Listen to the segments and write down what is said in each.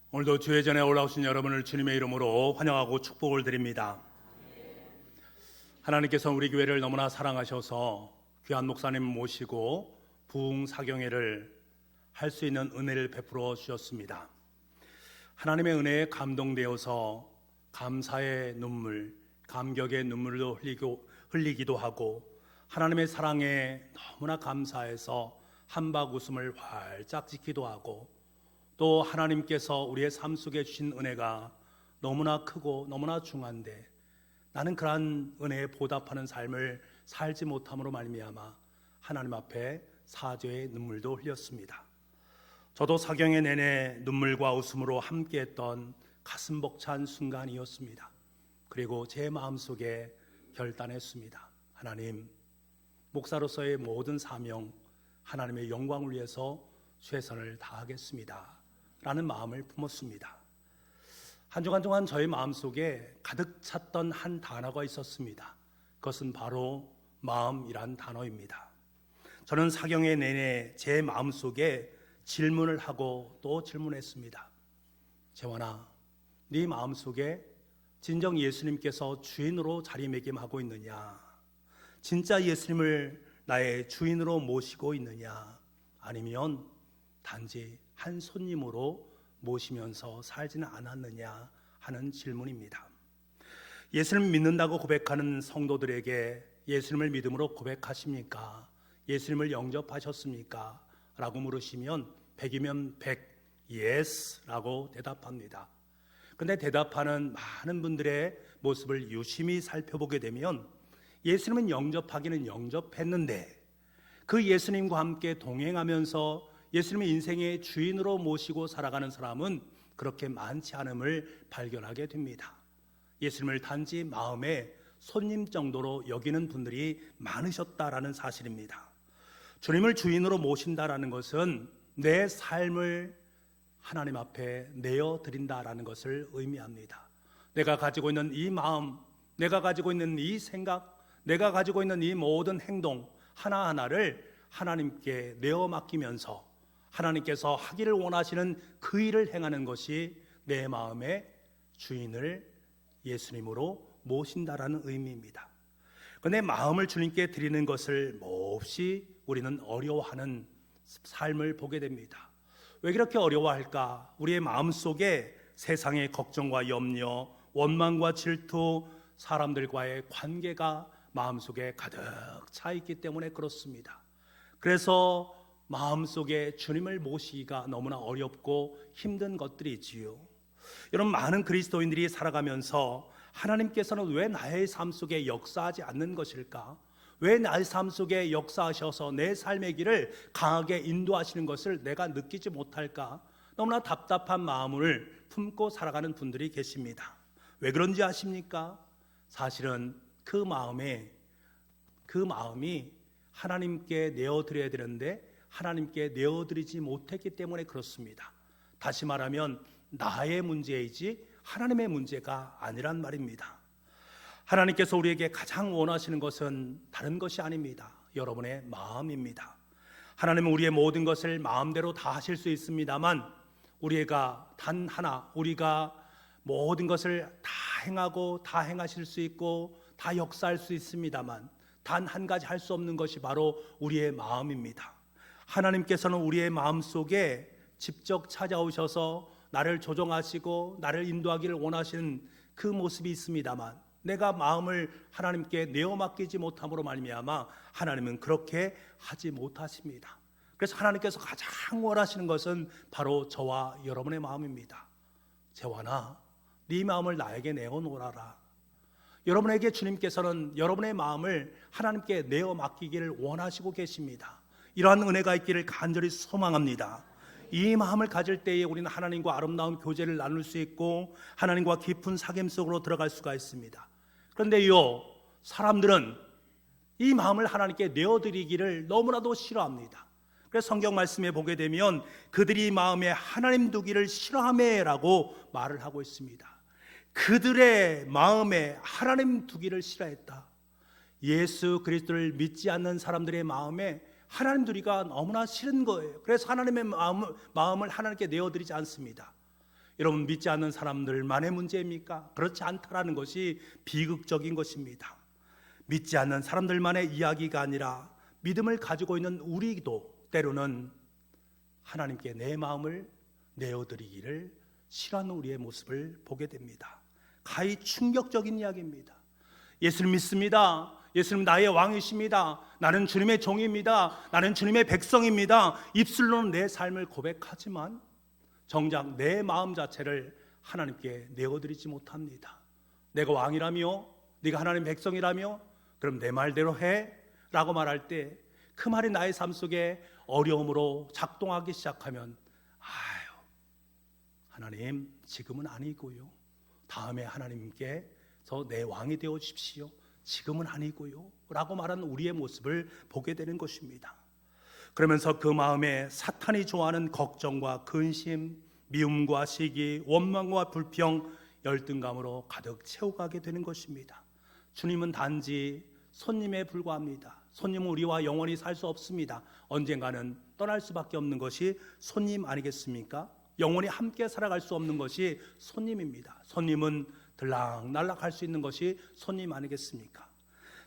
오늘도 주의 전에 올라오신 여러분을 주님의 이름으로 환영하고 축복을 드립니다. 하나님께서 우리 교회를 너무나 사랑하셔서 귀한 목사님 모시고 부흥사경회를 할 수 있는 은혜를 베풀어 주셨습니다. 하나님의 은혜에 감동되어서 감사의 눈물, 감격의 눈물도 흘리기도 하고, 하나님의 사랑에 너무나 감사해서 한박 웃음을 활짝 짓기도 하고, 또 하나님께서 우리의 삶 속에 주신 은혜가 너무나 크고 너무나 중한데 나는 그러한 은혜에 보답하는 삶을 살지 못함으로 말미암아 하나님 앞에 사죄의 눈물도 흘렸습니다. 저도 사경의 내내 눈물과 웃음으로 함께했던 가슴 벅찬 순간이었습니다. 그리고 제 마음속에 결단했습니다. 하나님, 목사로서의 모든 사명, 하나님의 영광을 위해서 최선을 다하겠습니다 라는 마음을 품었습니다. 한 주간 동안 저의 마음속에 가득 찼던 한 단어가 있었습니다. 그것은 바로 마음이란 단어입니다. 저는 사경의 내내 제 마음속에 질문을 하고 또 질문했습니다. 재환아, 네 마음속에 진정 예수님께서 주인으로 자리매김하고 있느냐? 진짜 예수님을 나의 주인으로 모시고 있느냐? 아니면 단지 한 손님으로 모시면서 살지는 않았느냐 하는 질문입니다. 예수님을 믿는다고 고백하는 성도들에게 예수님을 믿음으로 고백하십니까? 예수님을 영접하셨습니까? 라고 물으시면 100이면 100 yes 라고 대답합니다. 그런데 대답하는 많은 분들의 모습을 유심히 살펴보게 되면 예수님은 영접하기는 영접했는데 그 예수님과 함께 동행하면서 예수님의 인생의 주인으로 모시고 살아가는 사람은 그렇게 많지 않음을 발견하게 됩니다. 예수님을 단지 마음의 손님 정도로 여기는 분들이 많으셨다라는 사실입니다. 주님을 주인으로 모신다라는 것은 내 삶을 하나님 앞에 내어드린다라는 것을 의미합니다. 내가 가지고 있는 이 마음, 내가 가지고 있는 이 생각, 내가 가지고 있는 이 모든 행동 하나하나를 하나님께 내어 맡기면서 하나님께서 하기를 원하시는 그 일을 행하는 것이 내 마음의 주인을 예수님으로 모신다라는 의미입니다. 그런데 마음을 주님께 드리는 것을 몹시 우리는 어려워하는 삶을 보게 됩니다. 왜 그렇게 어려워할까? 우리의 마음속에 세상의 걱정과 염려, 원망과 질투, 사람들과의 관계가 마음속에 가득 차 있기 때문에 그렇습니다. 그래서 마음속에 주님을 모시기가 너무나 어렵고 힘든 것들이지요. 여러분, 많은 그리스도인들이 살아가면서 하나님께서는 왜 나의 삶 속에 역사하지 않는 것일까? 왜 나의 삶 속에 역사하셔서 내 삶의 길을 강하게 인도하시는 것을 내가 느끼지 못할까? 너무나 답답한 마음을 품고 살아가는 분들이 계십니다. 왜 그런지 아십니까? 사실은 그 마음이 하나님께 내어드려야 되는데 하나님께 내어드리지 못했기 때문에 그렇습니다. 다시 말하면 나의 문제이지 하나님의 문제가 아니란 말입니다. 하나님께서 우리에게 가장 원하시는 것은 다른 것이 아닙니다. 여러분의 마음입니다. 하나님은 우리의 모든 것을 마음대로 다 하실 수 있습니다만 우리가 단 하나, 우리가 모든 것을 다 행하고 다 행하실 수 있고 다 역사할 수 있습니다만 단 한 가지 할 수 없는 것이 바로 우리의 마음입니다. 하나님께서는 우리의 마음속에 직접 찾아오셔서 나를 조정하시고 나를 인도하기를 원하시는 그 모습이 있습니다만 내가 마음을 하나님께 내어 맡기지 못함으로 말미암아 하나님은 그렇게 하지 못하십니다. 그래서 하나님께서 가장 원하시는 것은 바로 저와 여러분의 마음입니다. 재환아, 네 마음을 나에게 내어놓으라. 여러분에게 주님께서는 여러분의 마음을 하나님께 내어 맡기기를 원하시고 계십니다. 이러한 은혜가 있기를 간절히 소망합니다. 이 마음을 가질 때에 우리는 하나님과 아름다운 교제를 나눌 수 있고 하나님과 깊은 사귐 속으로 들어갈 수가 있습니다. 그런데요, 사람들은 이 마음을 하나님께 내어드리기를 너무나도 싫어합니다. 그래서 성경 말씀에 보게 되면 그들이 마음에 하나님 두기를 싫어하매라고 말을 하고 있습니다. 그들의 마음에 하나님 두기를 싫어했다. 예수 그리스도를 믿지 않는 사람들의 마음에 하나님 두기가 너무나 싫은 거예요. 그래서 하나님의 마음을 하나님께 내어드리지 않습니다. 여러분, 믿지 않는 사람들만의 문제입니까? 그렇지 않다라는 것이 비극적인 것입니다. 믿지 않는 사람들만의 이야기가 아니라 믿음을 가지고 있는 우리도 때로는 하나님께 내 마음을 내어드리기를 싫어하는 우리의 모습을 보게 됩니다. 가히 충격적인 이야기입니다. 예수를 믿습니다. 예수님 나의 왕이십니다. 나는 주님의 종입니다. 나는 주님의 백성입니다. 입술로는 내 삶을 고백하지만 정작 내 마음 자체를 하나님께 내어드리지 못합니다. 내가 왕이라며, 네가 하나님의 백성이라며, 그럼 내 말대로 해 라고 말할 때 그 말이 나의 삶 속에 어려움으로 작동하기 시작하면, 아유, 하나님 지금은 아니고요, 다음에 하나님께서 내 왕이 되어 주십시오, 지금은 아니고요 라고 말하는 우리의 모습을 보게 되는 것입니다. 그러면서 그 마음에 사탄이 좋아하는 걱정과 근심, 미움과 시기, 원망과 불평, 열등감으로 가득 채워가게 되는 것입니다. 주님은 단지 손님에 불과합니다. 손님은 우리와 영원히 살 수 없습니다. 언젠가는 떠날 수밖에 없는 것이 손님 아니겠습니까? 영원히 함께 살아갈 수 없는 것이 손님입니다. 손님은 들락날락 할 수 있는 것이 손님 아니겠습니까?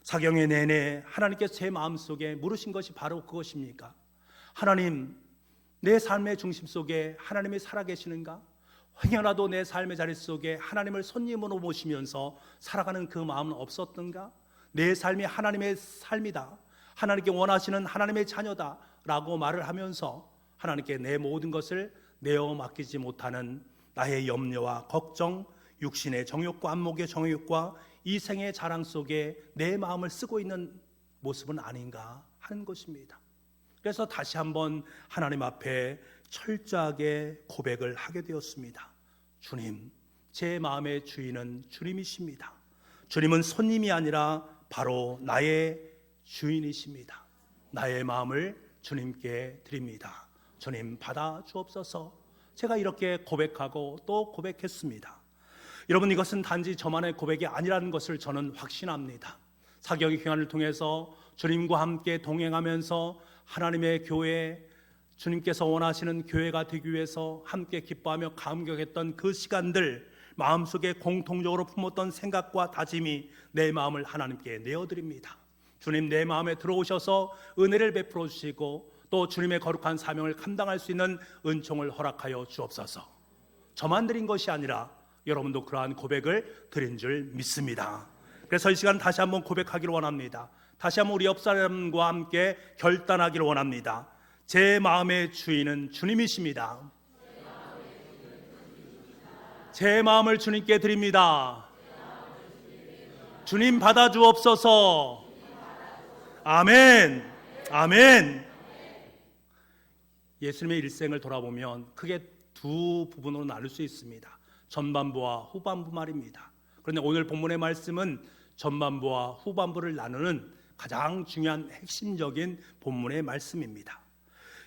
사경의 내내 하나님께서 제 마음속에 물으신 것이 바로 그것입니까? 하나님, 내 삶의 중심 속에 하나님이 살아계시는가? 혹여라도 내 삶의 자리 속에 하나님을 손님으로 모시면서 살아가는 그 마음은 없었던가? 내 삶이 하나님의 삶이다, 하나님께 원하시는 하나님의 자녀다 라고 말을 하면서 하나님께 내 모든 것을 내어 맡기지 못하는 나의 염려와 걱정, 육신의 정욕과 안목의 정욕과 이생의 자랑 속에 내 마음을 쓰고 있는 모습은 아닌가 하는 것입니다. 그래서 다시 한번 하나님 앞에 철저하게 고백을 하게 되었습니다. 주님, 제 마음의 주인은 주님이십니다. 주님은 손님이 아니라 바로 나의 주인이십니다. 나의 마음을 주님께 드립니다. 주님 받아 주옵소서. 제가 이렇게 고백하고 또 고백했습니다. 여러분, 이것은 단지 저만의 고백이 아니라는 것을 저는 확신합니다. 사경의 기간을 통해서 주님과 함께 동행하면서 하나님의 교회, 주님께서 원하시는 교회가 되기 위해서 함께 기뻐하며 감격했던 그 시간들, 마음속에 공통적으로 품었던 생각과 다짐이 내 마음을 하나님께 내어드립니다. 주님, 내 마음에 들어오셔서 은혜를 베풀어 주시고 또 주님의 거룩한 사명을 감당할 수 있는 은총을 허락하여 주옵소서. 저만 드린 것이 아니라 여러분도 그러한 고백을 드린 줄 믿습니다. 그래서 이 시간 다시 한번 고백하기를 원합니다. 다시 한번 우리 옆 사람과 함께 결단하기를 원합니다. 제 마음의 주인은 주님이십니다. 제 마음을 주님께 드립니다. 주님 받아 주옵소서. 아멘. 아멘. 예수님의 일생을 돌아보면 크게 두 부분으로 나눌 수 있습니다. 전반부와 후반부 말입니다. 그런데 오늘 본문의 말씀은 전반부와 후반부를 나누는 가장 중요한 핵심적인 본문의 말씀입니다.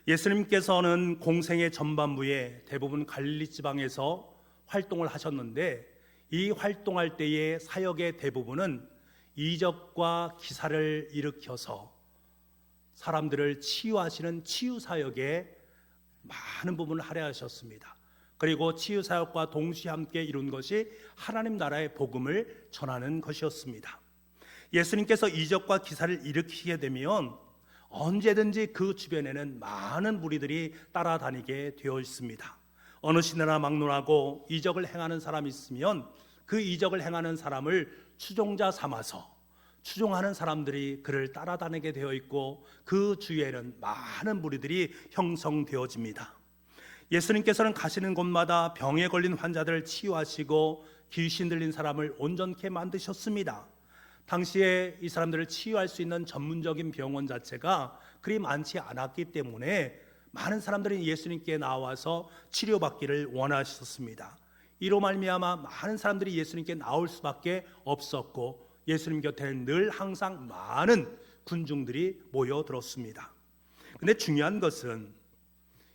예수님께서는 공생의 전반부에 대부분 갈릴리 지방에서 활동을 하셨는데, 이 활동할 때의 사역의 대부분은 이적과 기사를 일으켜서 사람들을 치유하시는 치유사역에 많은 부분을 할애하셨습니다. 그리고 치유사역과 동시에 함께 이룬 것이 하나님 나라의 복음을 전하는 것이었습니다. 예수님께서 이적과 기사를 일으키게 되면 언제든지 그 주변에는 많은 무리들이 따라다니게 되어 있습니다. 어느 시내나 막론하고 이적을 행하는 사람이 있으면 그 이적을 행하는 사람을 추종자 삼아서 추종하는 사람들이 그를 따라다니게 되어 있고, 그 주위에는 많은 무리들이 형성되어집니다. 예수님께서는 가시는 곳마다 병에 걸린 환자들을 치유하시고 귀신 들린 사람을 온전케 만드셨습니다. 당시에 이 사람들을 치유할 수 있는 전문적인 병원 자체가 그리 많지 않았기 때문에 많은 사람들이 예수님께 나와서 치료받기를 원하셨습니다. 이로 말미암아 많은 사람들이 예수님께 나올 수밖에 없었고, 예수님 곁에는 늘 항상 많은 군중들이 모여들었습니다. 그런데 중요한 것은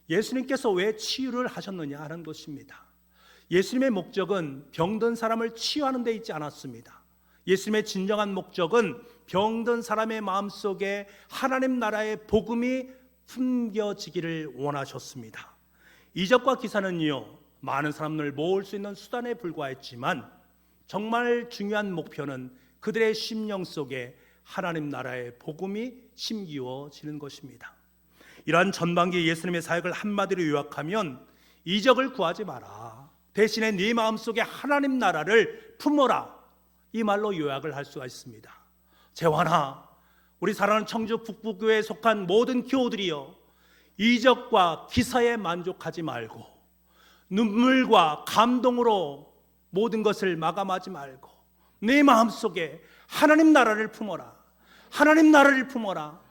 예수님께서 왜 치유를 하셨느냐 하는 것입니다. 예수님의 목적은 병든 사람을 치유하는 데 있지 않았습니다. 예수님의 진정한 목적은 병든 사람의 마음속에 하나님 나라의 복음이 품겨지기를 원하셨습니다. 이적과 기사는요, 많은 사람을 모을 수 있는 수단에 불과했지만 정말 중요한 목표는 그들의 심령 속에 하나님 나라의 복음이 심기워지는 것입니다. 이러한 전반기 예수님의 사역을 한마디로 요약하면 이적을 구하지 마라, 대신에 네 마음속에 하나님 나라를 품어라, 이 말로 요약을 할 수가 있습니다. 재환아, 우리 사랑하는 청주 북부교회에 속한 모든 교우들이여, 이적과 기사에 만족하지 말고 눈물과 감동으로 모든 것을 마감하지 말고 내 마음속에 하나님 나라를 품어라, 하나님 나라를 품어라.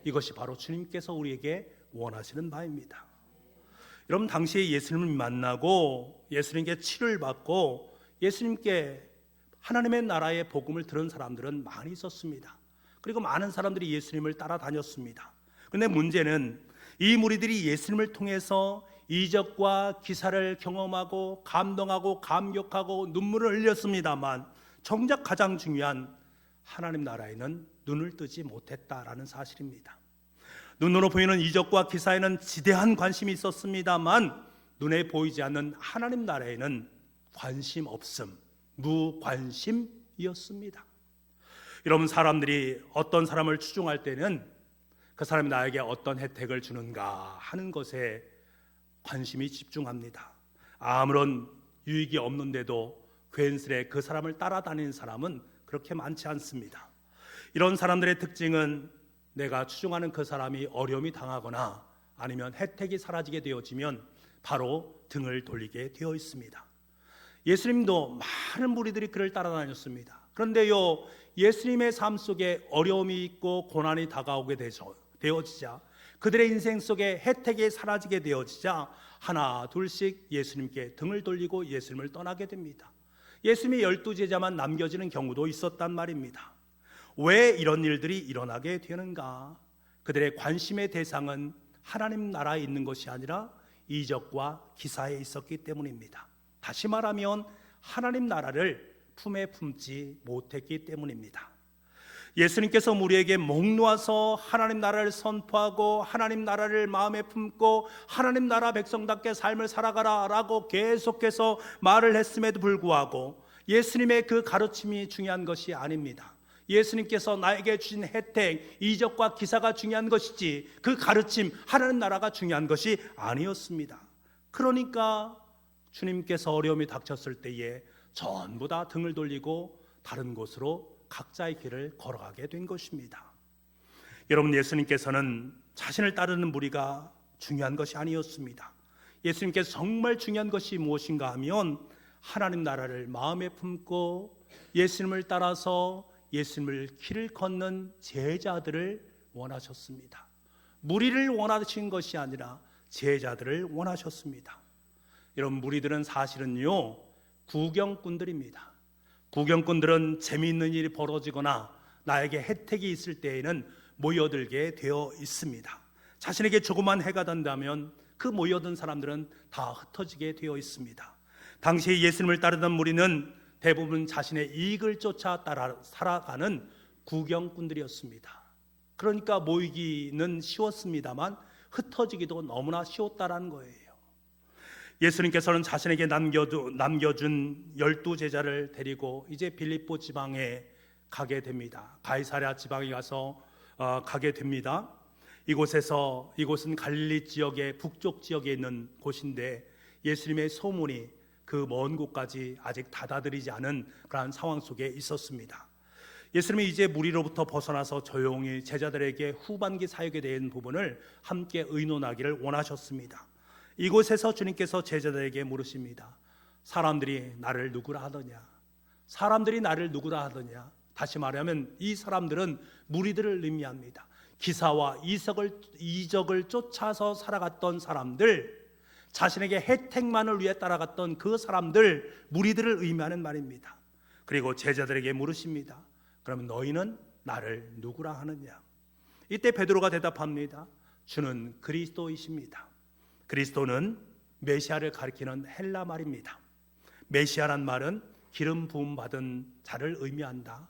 이것이 바로 주님께서 우리에게 원하시는 바입니다. 여러분, 당시에 예수님을 만나고 예수님께 치료를 받고 예수님께 하나님의 나라의 복음을 들은 사람들은 많이 있었습니다. 그리고 많은 사람들이 예수님을 따라다녔습니다. 그런데 문제는 이 무리들이 예수님을 통해서 이적과 기사를 경험하고 감동하고 감격하고 눈물을 흘렸습니다만 정작 가장 중요한 하나님 나라에는 눈을 뜨지 못했다라는 사실입니다. 눈으로 보이는 이적과 기사에는 지대한 관심이 있었습니다만 눈에 보이지 않는 하나님 나라에는 관심 없음, 무관심이었습니다. 여러분, 사람들이 어떤 사람을 추종할 때는 그 사람이 나에게 어떤 혜택을 주는가 하는 것에 관심이 집중합니다. 아무런 유익이 없는데도 괜스레 그 사람을 따라다니는 사람은 그렇게 많지 않습니다. 이런 사람들의 특징은 내가 추종하는 그 사람이 어려움이 당하거나 아니면 혜택이 사라지게 되어지면 바로 등을 돌리게 되어 있습니다. 예수님도 많은 무리들이 그를 따라다녔습니다. 그런데요, 예수님의 삶 속에 어려움이 있고 고난이 다가오게 되어지자, 그들의 인생 속에 혜택이 사라지게 되어지자 하나 둘씩 예수님께 등을 돌리고 예수님을 떠나게 됩니다. 예수님의 12제자만 남겨지는 경우도 있었단 말입니다. 왜 이런 일들이 일어나게 되는가? 그들의 관심의 대상은 하나님 나라에 있는 것이 아니라 이적과 기사에 있었기 때문입니다. 다시 말하면 하나님 나라를 품에 품지 못했기 때문입니다. 예수님께서 우리에게 목 놓아서 하나님 나라를 선포하고 하나님 나라를 마음에 품고 하나님 나라 백성답게 삶을 살아가라 라고 계속해서 말을 했음에도 불구하고 예수님의 그 가르침이 중요한 것이 아닙니다. 예수님께서 나에게 주신 혜택, 이적과 기사가 중요한 것이지 그 가르침, 하나님 나라가 중요한 것이 아니었습니다. 그러니까 주님께서 어려움이 닥쳤을 때에 전부 다 등을 돌리고 다른 곳으로 각자의 길을 걸어가게 된 것입니다. 여러분, 예수님께서는 자신을 따르는 무리가 중요한 것이 아니었습니다. 예수님께서 정말 중요한 것이 무엇인가 하면 하나님 나라를 마음에 품고 예수님을 따라서 예수님을 길을 걷는 제자들을 원하셨습니다. 무리를 원하신 것이 아니라 제자들을 원하셨습니다. 여러분, 무리들은 사실은요, 구경꾼들입니다. 구경꾼들은 재미있는 일이 벌어지거나 나에게 혜택이 있을 때에는 모여들게 되어 있습니다. 자신에게 조그만 해가 된다면 그 모여든 사람들은 다 흩어지게 되어 있습니다. 당시에 예수님을 따르던 무리는 대부분 자신의 이익을 쫓아 살아가는 구경꾼들이었습니다. 그러니까 모이기는 쉬웠습니다만 흩어지기도 너무나 쉬웠다라는 거예요. 예수님께서는 자신에게 남겨준 12제자를 데리고 이제 빌립보 지방에 가게 됩니다. 가이사랴 지방에 가서 가게 됩니다. 이곳은 갈릴리 지역의 북쪽 지역에 있는 곳인데 예수님의 소문이 그 먼 곳까지 아직 닫아들이지 않은 그러한 상황 속에 있었습니다. 예수님이 이제 무리로부터 벗어나서 조용히 제자들에게 후반기 사역에 대한 부분을 함께 의논하기를 원하셨습니다. 이곳에서 주님께서 제자들에게 물으십니다. 사람들이 나를 누구라 하더냐? 사람들이 나를 누구라 하더냐? 다시 말하면 이 사람들은 무리들을 의미합니다. 기사와 이적을 쫓아서 살아갔던 사람들, 자신에게 혜택만을 위해 따라갔던 그 사람들, 무리들을 의미하는 말입니다. 그리고 제자들에게 물으십니다. 그러면 너희는 나를 누구라 하느냐? 이때 베드로가 대답합니다. 주는 그리스도이십니다. 그리스도는 메시아를 가리키는 헬라 말입니다. 메시아란 말은 기름 부음 받은 자를 의미한다.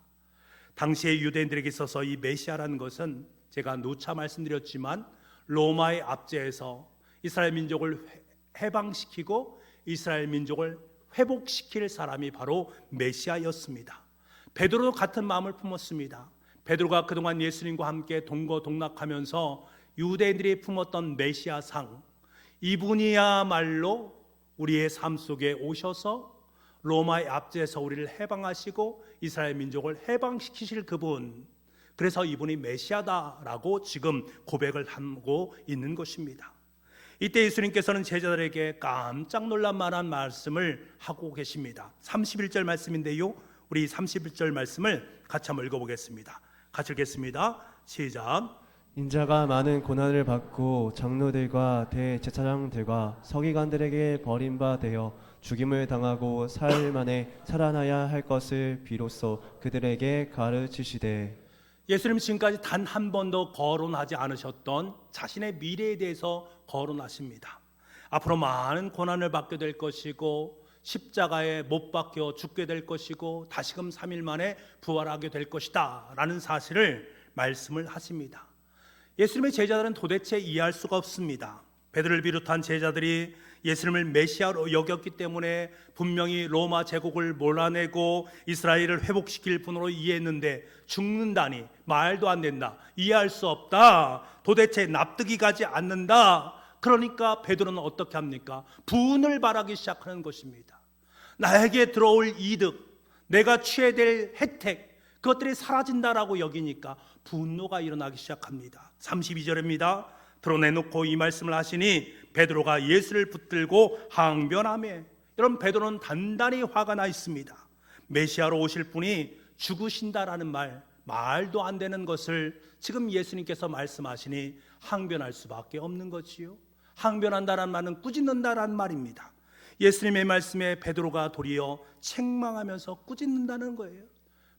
당시의 유대인들에게 있어서 이 메시아라는 것은 제가 누차 말씀드렸지만 로마의 압제에서 이스라엘 민족을 해방시키고 이스라엘 민족을 회복시킬 사람이 바로 메시아였습니다. 베드로도 같은 마음을 품었습니다. 베드로가 그동안 예수님과 함께 동거동락하면서 유대인들이 품었던 메시아상, 이분이야말로 우리의 삶 속에 오셔서 로마의 압제에서 우리를 해방하시고 이스라엘 민족을 해방시키실 그분, 그래서 이분이 메시아다라고 지금 고백을 하고 있는 것입니다. 이때 예수님께서는 제자들에게 깜짝 놀랄 만한 말씀을 하고 계십니다. 31절 말씀인데요, 우리 31절 말씀을 같이 한번 읽어보겠습니다. 같이 읽겠습니다. 시작. 인자가 많은 고난을 받고 장로들과 대제사장들과 서기관들에게 버림받아 죽임을 당하고 사흘 만에 살아나야 할 것을 비로소 그들에게 가르치시되. 예수님 지금까지 단 한 번도 거론하지 않으셨던 자신의 미래에 대해서 거론하십니다. 앞으로 많은 고난을 받게 될 것이고 십자가에 못 박혀 죽게 될 것이고 다시금 3일 만에 부활하게 될 것이다 라는 사실을 말씀을 하십니다. 예수님의 제자들은 도대체 이해할 수가 없습니다. 베드로를 비롯한 제자들이 예수님을 메시아로 여겼기 때문에 분명히 로마 제국을 몰아내고 이스라엘을 회복시킬 분으로 이해했는데 죽는다니 말도 안 된다, 이해할 수 없다, 도대체 납득이 가지 않는다. 그러니까 베드로는 어떻게 합니까? 분을 바라기 시작하는 것입니다. 나에게 들어올 이득, 내가 취해야 될 혜택, 그것들이 사라진다라고 여기니까 분노가 일어나기 시작합니다. 32절입니다. 드러내놓고 이 말씀을 하시니 베드로가 예수를 붙들고 항변하며. 여러분, 베드로는 단단히 화가 나 있습니다. 메시아로 오실 분이 죽으신다라는 말도 안 되는 것을 지금 예수님께서 말씀하시니 항변할 수밖에 없는 거지요. 항변한다라는 말은 꾸짖는다라는 말입니다. 예수님의 말씀에 베드로가 도리어 책망하면서 꾸짖는다는 거예요.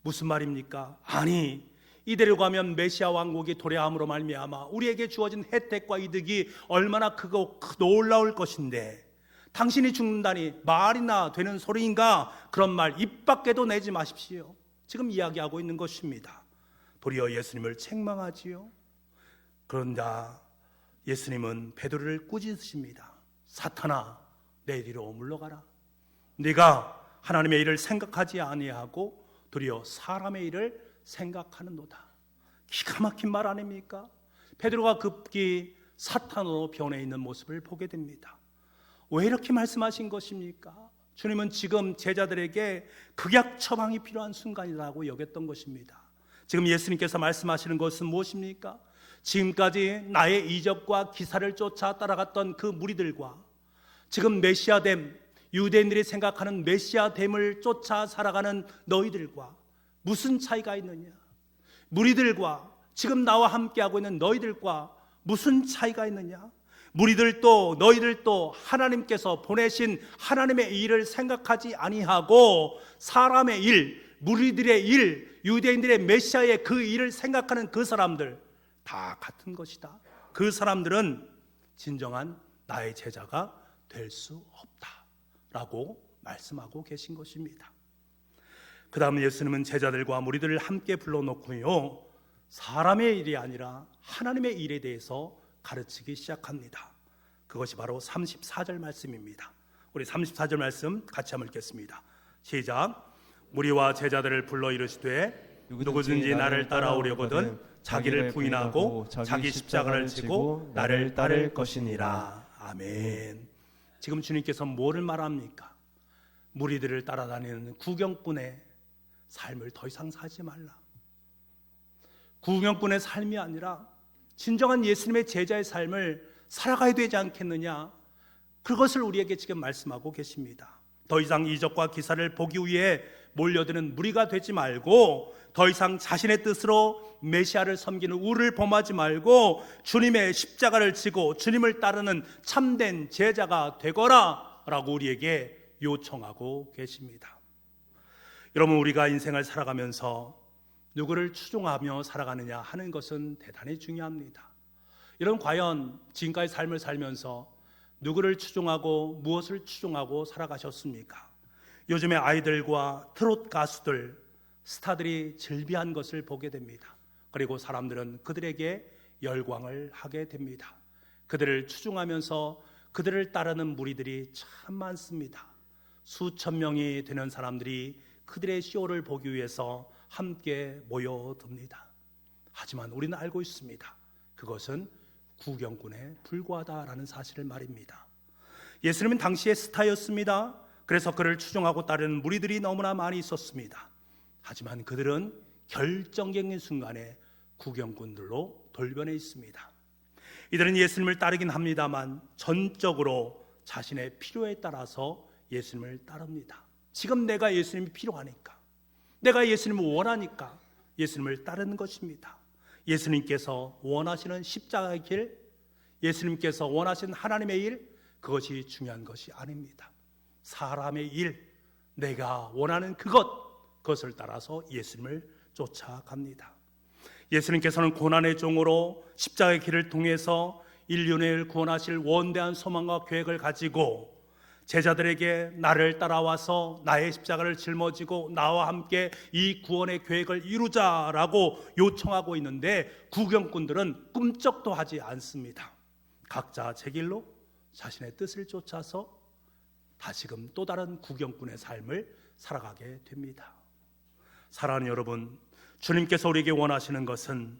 무슨 말입니까? 아니, 이대로 가면 메시아 왕국이 도래함으로 말미암아 우리에게 주어진 혜택과 이득이 얼마나 크고 놀라울 것인데 당신이 죽는다니 말이나 되는 소리인가? 그런 말 입 밖에도 내지 마십시오. 지금 이야기하고 있는 것입니다. 도리어 예수님을 책망하지요. 그런다 예수님은 베드로를 꾸짖으십니다. 사탄아, 내 뒤로 물러가라. 네가 하나님의 일을 생각하지 아니하고 도리어 사람의 일을 생각하는도다. 기가 막힌 말 아닙니까? 베드로가 급기 사탄으로 변해 있는 모습을 보게 됩니다. 왜 이렇게 말씀하신 것입니까? 주님은 지금 제자들에게 극약 처방이 필요한 순간이라고 여겼던 것입니다. 지금 예수님께서 말씀하시는 것은 무엇입니까? 지금까지 나의 이적과 기사를 쫓아 따라갔던 그 무리들과 지금 메시아됨, 유대인들이 생각하는 메시아됨을 쫓아 살아가는 너희들과 무슨 차이가 있느냐? 무리들과 지금 나와 함께하고 있는 너희들과 무슨 차이가 있느냐? 무리들도 너희들도 하나님께서 보내신 하나님의 일을 생각하지 아니하고 사람의 일, 무리들의 일, 유대인들의 메시아의 그 일을 생각하는 그 사람들 다 같은 것이다. 그 사람들은 진정한 나의 제자가 될 수 없다라고 말씀하고 계신 것입니다. 그 다음 예수님은 제자들과 무리들을 함께 불러놓고요, 사람의 일이 아니라 하나님의 일에 대해서 가르치기 시작합니다. 그것이 바로 34절 말씀입니다. 우리 34절 말씀 같이 한번 읽겠습니다. 시작. 무리와 제자들을 불러 이르시되 누구든지 나를 따라오려거든 자기를 부인하고 자기 십자가를 지고 나를 따를 것이니라. 아멘. 지금 주님께서 뭐를 말합니까? 무리들을 따라다니는 구경꾼의 삶을 더 이상 살지 말라. 구경꾼의 삶이 아니라 진정한 예수님의 제자의 삶을 살아가야 되지 않겠느냐? 그것을 우리에게 지금 말씀하고 계십니다. 더 이상 이적과 기사를 보기 위해 몰려드는 무리가 되지 말고 더 이상 자신의 뜻으로 메시아를 섬기는 우를 범하지 말고 주님의 십자가를 지고 주님을 따르는 참된 제자가 되거라 라고 우리에게 요청하고 계십니다. 여러분, 우리가 인생을 살아가면서 누구를 추종하며 살아가느냐 하는 것은 대단히 중요합니다. 여러분, 과연 지금까지 삶을 살면서 누구를 추종하고 무엇을 추종하고 살아가셨습니까? 요즘에 아이들과 트롯 가수들, 스타들이 즐비한 것을 보게 됩니다. 그리고 사람들은 그들에게 열광을 하게 됩니다. 그들을 추종하면서 그들을 따르는 무리들이 참 많습니다. 수천 명이 되는 사람들이 그들의 쇼를 보기 위해서 함께 모여듭니다. 하지만 우리는 알고 있습니다. 그것은 구경꾼에 불과하다라는 사실을 말입니다. 예수님은 당시의 스타였습니다. 그래서 그를 추종하고 따르는 무리들이 너무나 많이 있었습니다. 하지만 그들은 결정적인 순간에 구경꾼들로 돌변해 있습니다. 이들은 예수님을 따르긴 합니다만 전적으로 자신의 필요에 따라서 예수님을 따릅니다. 지금 내가 예수님이 필요하니까, 내가 예수님을 원하니까 예수님을 따르는 것입니다. 예수님께서 원하시는 십자가의 길, 예수님께서 원하시는 하나님의 일, 그것이 중요한 것이 아닙니다. 사람의 일, 내가 원하는 그것을 따라서 예수님을 쫓아갑니다. 예수님께서는 고난의 종으로 십자가의 길을 통해서 인류를 구원하실 원대한 소망과 계획을 가지고 제자들에게 나를 따라와서 나의 십자가를 짊어지고 나와 함께 이 구원의 계획을 이루자라고 요청하고 있는데, 구경꾼들은 꿈쩍도 하지 않습니다. 각자 제 길로 자신의 뜻을 쫓아서 다시금 또 다른 구경꾼의 삶을 살아가게 됩니다. 사랑하는 여러분, 주님께서 우리에게 원하시는 것은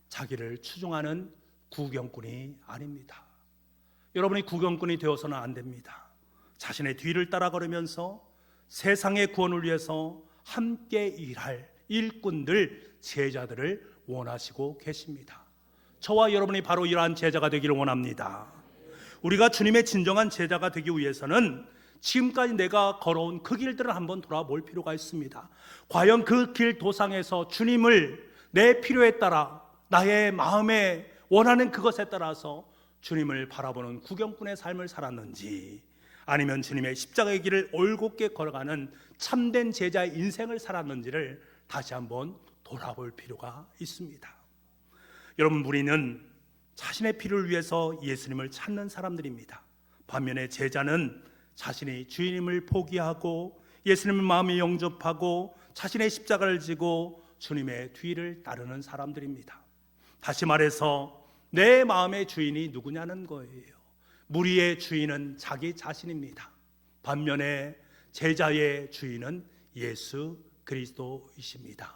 자기를 추종하는 구경꾼이 아닙니다. 여러분이 구경꾼이 되어서는 안 됩니다. 자신의 뒤를 따라 걸으면서 세상의 구원을 위해서 함께 일할 일꾼들, 제자들을 원하시고 계십니다. 저와 여러분이 바로 이러한 제자가 되기를 원합니다. 우리가 주님의 진정한 제자가 되기 위해서는 지금까지 내가 걸어온 그 길들을 한번 돌아볼 필요가 있습니다. 과연 그 길 도상에서 주님을 내 필요에 따라, 나의 마음에 원하는 그것에 따라서 주님을 바라보는 구경꾼의 삶을 살았는지, 아니면 주님의 십자가의 길을 올곧게 걸어가는 참된 제자의 인생을 살았는지를 다시 한번 돌아볼 필요가 있습니다. 여러분, 우리는 자신의 필요를 위해서 예수님을 찾는 사람들입니다. 반면에 제자는 자신이 주님을 포기하고 예수님의 마음에 영접하고 자신의 십자가를 지고 주님의 뒤를 따르는 사람들입니다. 다시 말해서 내 마음의 주인이 누구냐는 거예요. 무리의 주인은 자기 자신입니다. 반면에 제자의 주인은 예수 그리스도이십니다.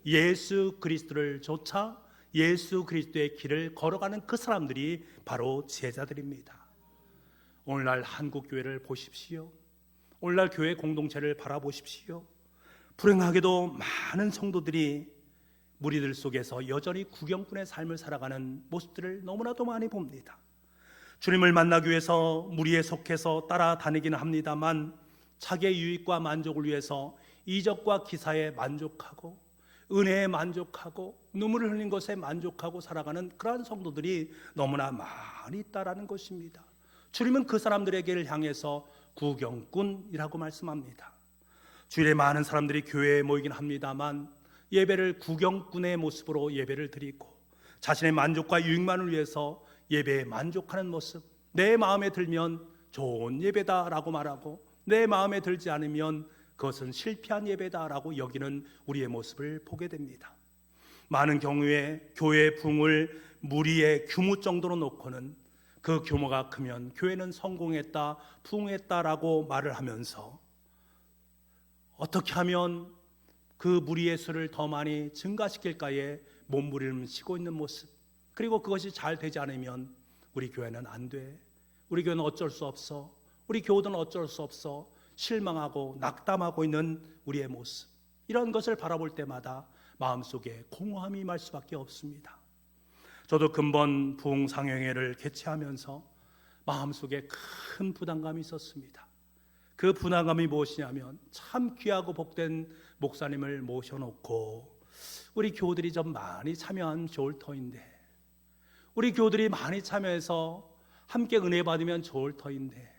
예수 그리스도를 쫓아 예수 그리스도의 길을 걸어가는 그 사람들이 바로 제자들입니다. 오늘날 한국교회를 보십시오. 오늘날 교회 공동체를 바라보십시오. 불행하게도 많은 성도들이 무리들 속에서 여전히 구경꾼의 삶을 살아가는 모습들을 너무나도 많이 봅니다. 주님을 만나기 위해서 무리에 속해서 따라다니기는 합니다만 자기의 유익과 만족을 위해서 이적과 기사에 만족하고 은혜에 만족하고 눈물을 흘린 것에 만족하고 살아가는 그러한 성도들이 너무나 많이 있다라는 것입니다. 주님은 그 사람들에게를 향해서 구경꾼이라고 말씀합니다. 주일에 많은 사람들이 교회에 모이긴 합니다만 예배를 구경꾼의 모습으로 예배를 드리고 자신의 만족과 유익만을 위해서 예배에 만족하는 모습, 내 마음에 들면 좋은 예배다라고 말하고 내 마음에 들지 않으면 그것은 실패한 예배다라고 여기는 우리의 모습을 보게 됩니다. 많은 경우에 교회 부흥을 무리의 규모 정도로 놓고는 그 규모가 크면 교회는 성공했다, 부흥했다라고 말을 하면서 어떻게 하면 그 무리의 수를 더 많이 증가시킬까에 몸부림치고 있는 모습, 그리고 그것이 잘 되지 않으면 우리 교회는 안 돼, 우리 교회는 어쩔 수 없어, 우리 교우들은 어쩔 수 없어 실망하고 낙담하고 있는 우리의 모습, 이런 것을 바라볼 때마다 마음속에 공허함이 말 수밖에 없습니다. 저도 근본 부흥상영회를 개최하면서 마음속에 큰 부담감이 있었습니다. 그 부담감이 무엇이냐면 참 귀하고 복된 목사님을 모셔놓고 우리 교우들이 좀 많이 참여하면 좋을 터인데, 우리 교우들이 많이 참여해서 함께 은혜 받으면 좋을 터인데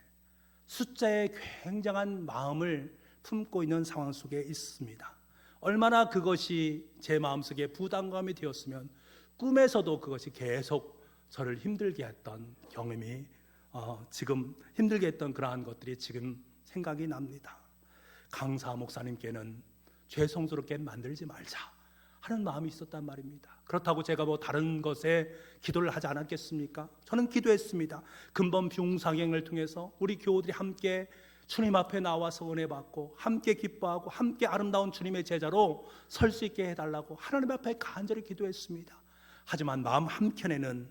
숫자에 굉장한 마음을 품고 있는 상황 속에 있습니다. 얼마나 그것이 제 마음속에 부담감이 되었으면 꿈에서도 그것이 계속 저를 힘들게 했던 경험이 지금 힘들게 했던 그러한 것들이 지금 생각이 납니다. 강사 목사님께는 죄송스럽게 만들지 말자, 하는 마음이 있었단 말입니다. 그렇다고 제가 뭐 다른 것에 기도를 하지 않았겠습니까? 저는 기도했습니다. 근본 비웅사경을 통해서 우리 교우들이 함께 주님 앞에 나와서 은혜 받고 함께 기뻐하고 함께 아름다운 주님의 제자로 설 수 있게 해달라고 하나님 앞에 간절히 기도했습니다. 하지만 마음 한켠에는,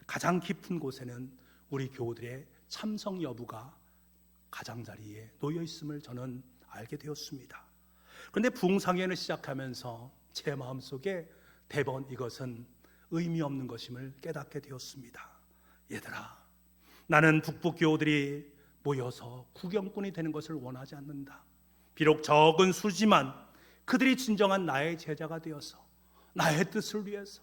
가장 깊은 곳에는 우리 교우들의 참석 여부가 가장자리에 놓여 있음을 저는 알게 되었습니다. 그런데 부흥상회를 시작하면서 제 마음속에 대번 이것은 의미 없는 것임을 깨닫게 되었습니다. 얘들아, 나는 북북 교우들이 모여서 구경꾼이 되는 것을 원하지 않는다. 비록 적은 수지만 그들이 진정한 나의 제자가 되어서 나의 뜻을 위해서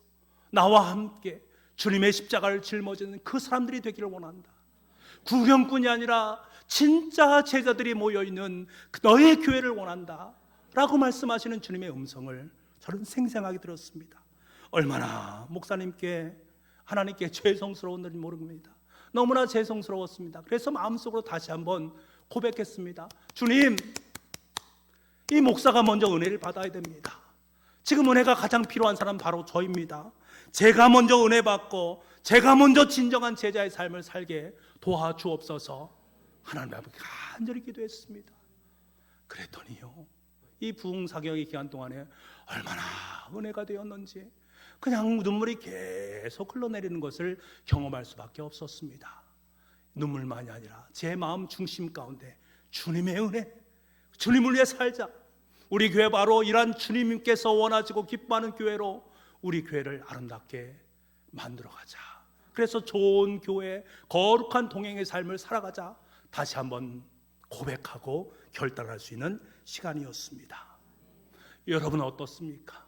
나와 함께 주님의 십자가를 짊어지는 그 사람들이 되기를 원한다. 구경꾼이 아니라 진짜 제자들이 모여있는 너의 교회를 원한다 라고 말씀하시는 주님의 음성을 저는 생생하게 들었습니다. 얼마나 목사님께, 하나님께 죄송스러웠는지 모릅니다. 너무나 죄송스러웠습니다. 그래서 마음속으로 다시 한번 고백했습니다. 주님, 이 목사가 먼저 은혜를 받아야 됩니다. 지금 은혜가 가장 필요한 사람 바로 저입니다. 제가 먼저 은혜 받고 제가 먼저 진정한 제자의 삶을 살게 도와주옵소서 하나님 앞에 간절히 기도했습니다. 그랬더니요, 이 부흥사경의 기간 동안에 얼마나 은혜가 되었는지 그냥 눈물이 계속 흘러내리는 것을 경험할 수밖에 없었습니다. 눈물만이 아니라 제 마음 중심 가운데 주님의 은혜, 주님을 위해 살자. 우리 교회 바로 이러한 주님께서 원하시고 기뻐하는 교회로 우리 교회를 아름답게 만들어가자. 그래서 좋은 교회, 거룩한 동행의 삶을 살아가자. 다시 한번 고백하고 결단할 수 있는 시간이었습니다. 여러분은 어떻습니까?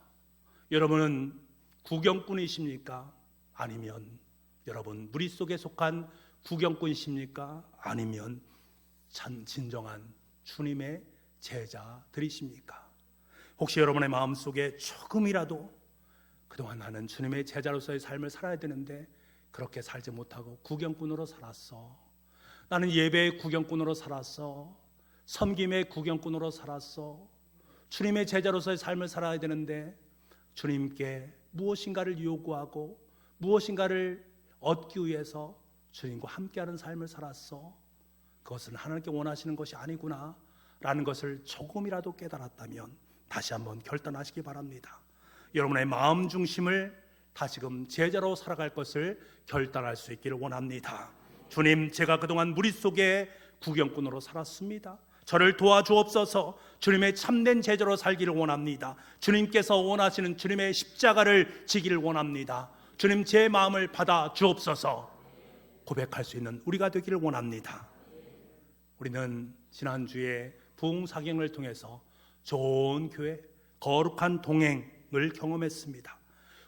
여러분은 구경꾼이십니까? 아니면 여러분 무리 속에 속한 구경꾼이십니까? 아니면 진정한 주님의 제자들이십니까? 혹시 여러분의 마음속에 조금이라도 그동안 나는 주님의 제자로서의 삶을 살아야 되는데 그렇게 살지 못하고 구경꾼으로 살았어. 나는 예배의 구경꾼으로 살았어. 섬김의 구경꾼으로 살았어. 주님의 제자로서의 삶을 살아야 되는데 주님께 무엇인가를 요구하고 무엇인가를 얻기 위해서 주님과 함께하는 삶을 살았어. 그것은 하나님께 원하시는 것이 아니구나 라는 것을 조금이라도 깨달았다면 다시 한번 결단하시기 바랍니다. 여러분의 마음 중심을 다시금 제자로 살아갈 것을 결단할 수 있기를 원합니다. 주님, 제가 그동안 무리 속에 구경꾼으로 살았습니다. 저를 도와주옵소서. 주님의 참된 제자로 살기를 원합니다. 주님께서 원하시는 주님의 십자가를 지기를 원합니다. 주님, 제 마음을 받아 주옵소서. 고백할 수 있는 우리가 되기를 원합니다. 우리는 지난주에 부흥사경을 통해서 좋은 교회, 거룩한 동행을 경험했습니다.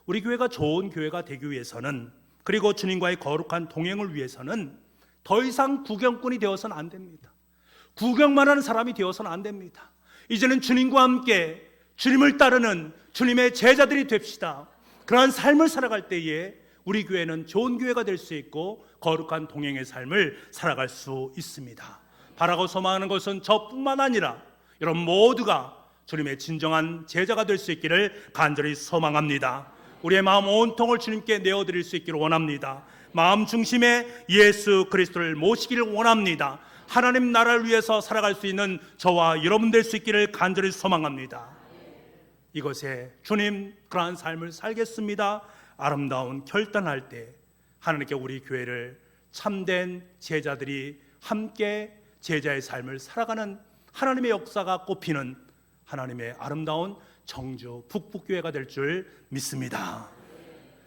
우리 교회가 좋은 교회가 되기 위해서는, 그리고 주님과의 거룩한 동행을 위해서는 더 이상 구경꾼이 되어서는 안 됩니다. 구경만 하는 사람이 되어서는 안 됩니다. 이제는 주님과 함께 주님을 따르는 주님의 제자들이 됩시다. 그러한 삶을 살아갈 때에 우리 교회는 좋은 교회가 될 수 있고 거룩한 동행의 삶을 살아갈 수 있습니다. 바라고 소망하는 것은 저뿐만 아니라 여러분 모두가 주님의 진정한 제자가 될 수 있기를 간절히 소망합니다. 우리의 마음 온통을 주님께 내어드릴 수 있기를 원합니다. 마음 중심에 예수 그리스도를 모시기를 원합니다. 하나님 나라를 위해서 살아갈 수 있는 저와 여러분 될 수 있기를 간절히 소망합니다. 이것에 주님, 그러한 삶을 살겠습니다. 아름다운 결단할 때 하나님께 우리 교회를 참된 제자들이 함께 제자의 삶을 살아가는 하나님의 역사가 꽃피는 하나님의 아름다운 청주 북북교회가 될 줄 믿습니다.